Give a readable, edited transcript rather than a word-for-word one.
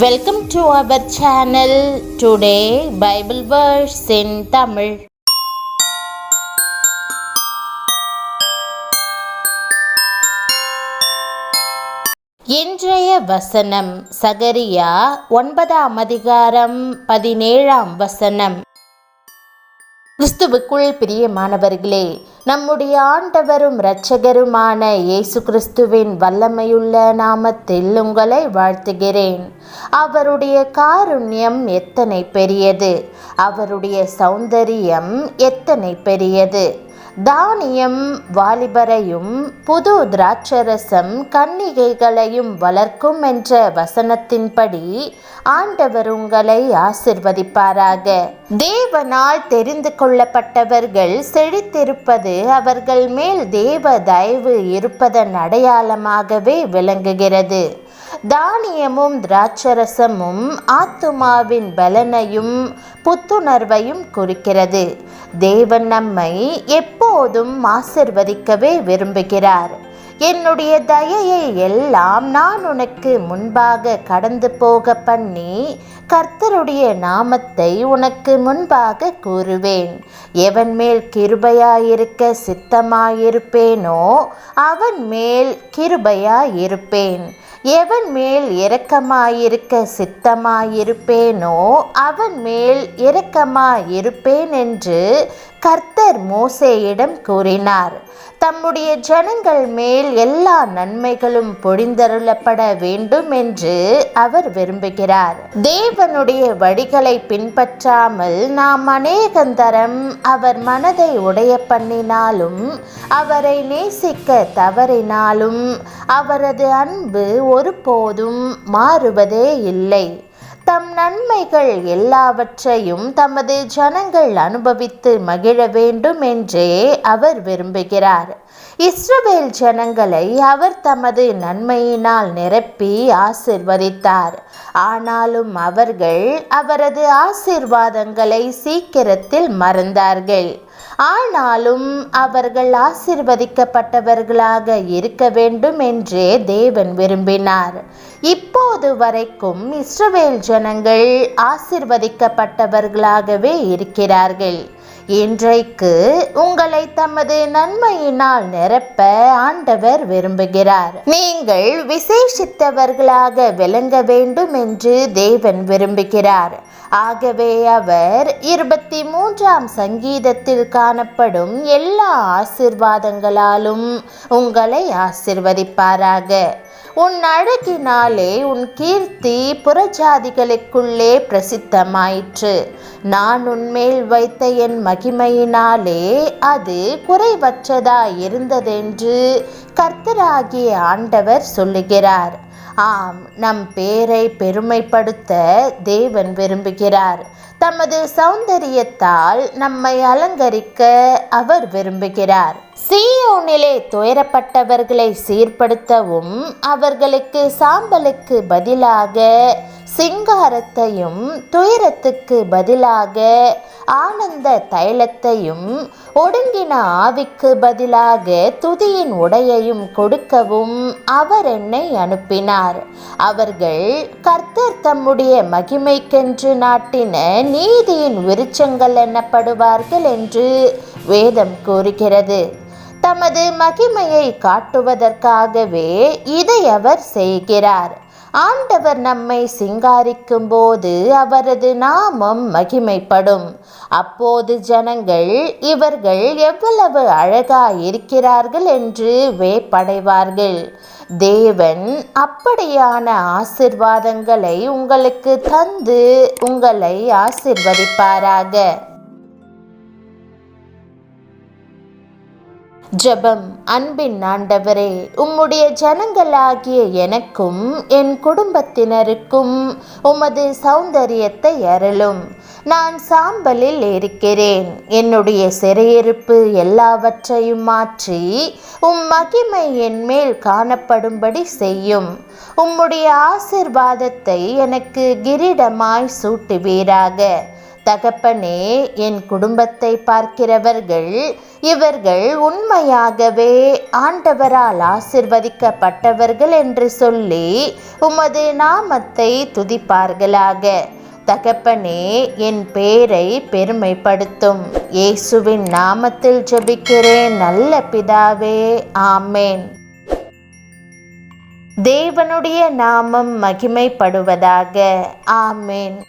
Welcome to our channel. Today Bible verse in Tamil. இன்றைய வசனம் சகரியா 9ஆம் அதிகாரம் 17ஆம் வசனம். கிறிஸ்துவுக்குள் பிரியமானவர்களே, நம்முடைய ஆண்டவரும் இரட்சகருமான இயேசு கிறிஸ்துவின் வல்லமையுள்ள நாமத்தில் உங்களை வாழ்த்துகிறேன். அவருடைய காருண்யம் எத்தனை பெரியது, அவருடைய சௌந்தரியம் எத்தனை பெரியது. தானியம் வாலிபரையும் புது திராட்சரசம் கன்னிகைகளையும் வளர்க்கும் என்ற வசனத்தின்படி ஆண்டவர் உங்களை ஆசிர்வதிப்பாராக. தேவனால் தெரிந்து கொள்ளப்பட்டவர்கள் செழித்திருப்பது அவர்கள் மேல் தேவ தயவு இருப்பதன் அடையாளமாகவே விளங்குகிறது. தானியமும் திராட்சரசமும் ஆத்துமாவின் பலனையும் புத்துணர்வையும் குறிக்கிறது. தேவன் நம்மை எப்போதும் ஆசிர்வதிக்கவே விரும்புகிறார். என்னுடைய தயையை எல்லாம் நான் உனக்கு முன்பாக கடந்து போக பண்ணி கர்த்தருடைய நாமத்தை உனக்கு முன்பாக கூறுவேன். எவன் மேல் கிருபையாயிருக்க சித்தமாயிருப்பேனோ அவன் மேல் கிருபையாயிருப்பேன். எவன் மேல் இரக்கமாயிருக்க சித்தமாயிருப்பேனோ அவன் மேல் இரக்கமாயிருப்பேன் என்று கர்த்தர் மோசேயிடம் கூறினார். தம்முடைய ஜனங்கள் மேல் எல்லா நன்மைகளும் பொழிந்தருளப்பட வேண்டும் என்று அவர் விரும்புகிறார். தேவனுடைய வழிகளை பின்பற்றாமல் நாம் அநேகந்தரம் அவர் மனதை உடைய பண்ணினாலும் அவரை நேசிக்க தவறினாலும் அவரது அன்பு ஒருபோதும் மாறுவதே இல்லை. தம் நன்மைகள் எல்லாவற்றையும் தமது ஜனங்கள் அனுபவித்து மகிழ வேண்டும் என்றே அவர் விரும்புகிறார். இஸ்ரவேல் ஜனங்களை அவர் தமது நன்மையினால் நிரப்பி ஆசிர்வதித்தார். ஆனாலும் அவர்கள் அவரது ஆசீர்வாதங்களை சீக்கிரத்தில் மறந்தார்கள். ஆனாலும் அவர்கள் ஆசீர்வதிக்கப்பட்டவர்களாக இருக்க வேண்டும் என்றே தேவன் விரும்பினார். இப்போது வரைக்கும் இஸ்ரவேல் ஜனங்கள் ஆசீர்வதிக்கப்பட்டவர்களாகவே இருக்கிறார்கள். இன்றைக்கு உங்களை தமது நன்மையினால் நிரப்ப ஆண்டவர் விரும்புகிறார். நீங்கள் விசேஷித்தவர்களாக விளங்க வேண்டும் என்று தேவன் விரும்புகிறார். ஆகவே அவர் 23ஆம் சங்கீதத்தில் காணப்படும் எல்லா ஆசீர்வாதங்களாலும் உங்களை ஆசீர்வதிப்பாராக. உன் அழகினாலே உன் கீர்த்தி புறஜாதிகளுக்குள்ளே பிரசித்தமாயிற்று. நான் உன்மேல் வைத்த என் மகிமையினாலே அது குறைவற்றதாய் இருந்ததென்று கர்த்தராகிய ஆண்டவர் சொல்லுகிறார். ஆம், நம் பேரை பெருமைப்படுத்த தேவன் விரும்புகிறார். தமது சௌந்தரியத்தால் நம்மை அலங்கரிக்க அவர் விரும்புகிறார். சீயோனிலே துயரப்பட்டவர்களை சீர்படுத்தவும் அவர்களுக்கு சாம்பலுக்கு பதிலாக சிங்காரத்தையும் துயரத்துக்கு பதிலாக ஆனந்த தைலத்தையும் ஒடுங்கின ஆவிக்கு பதிலாக துதியின் உடையையும் கொடுக்கவும் அவர் என்னை அனுப்பினார். அவர்கள் கர்த்தர் தம்முடைய மகிமைக்கென்று நாட்டின நீதியின் விருட்சங்கள் எனப்படுவார்கள் என்று வேதம் கூறுகிறது. தமது மகிமையை காட்டுவதற்காகவே இதை அவர் செய்கிறார். ஆண்டவர் நம்மை சிங்காரிக்கும் போது அவரது நாமம் மகிமைப்படும். அப்போது ஜனங்கள் இவர்கள் எவ்வளவு அழகாய் இருக்கிறார்கள் என்று வேப்படைவார்கள். தேவன் அப்படியான ஆசீர்வாதங்களை உங்களுக்கு தந்து உங்களை ஆசீர்வதிப்பாராக. ஜெபம். அன்பின் ஆண்டவரே, உம்முடைய ஜனங்களாகிய எனக்கும் என் குடும்பத்தினருக்கும் உமது சௌந்தரியத்தை அருளும். நான் சாம்பலில் இருக்கிறேன். என்னுடைய சிறையிருப்பு எல்லாவற்றையும் மாற்றி உம் மகிமை என் மேல் காணப்படும்படி செய்யும். உம்முடைய ஆசீர்வாதத்தை எனக்கு கிரீடமாய் சூட்டுவீராக. தகப்பனே, என் குடும்பத்தை பார்க்கிறவர்கள் இவர்கள் உண்மையாகவே ஆண்டவரால் ஆசிர்வதிக்கப்பட்டவர்கள் என்று சொல்லி உமது நாமத்தை துதிப்பார்களாக. தகப்பனே, என் பேரை பெருமைப்படுத்தும். இயேசுவின் நாமத்தில் ஜெபிக்கிறேன் நல்ல பிதாவே, ஆமேன். தேவனுடைய நாமம் மகிமைப்படுவதாக. ஆமேன்.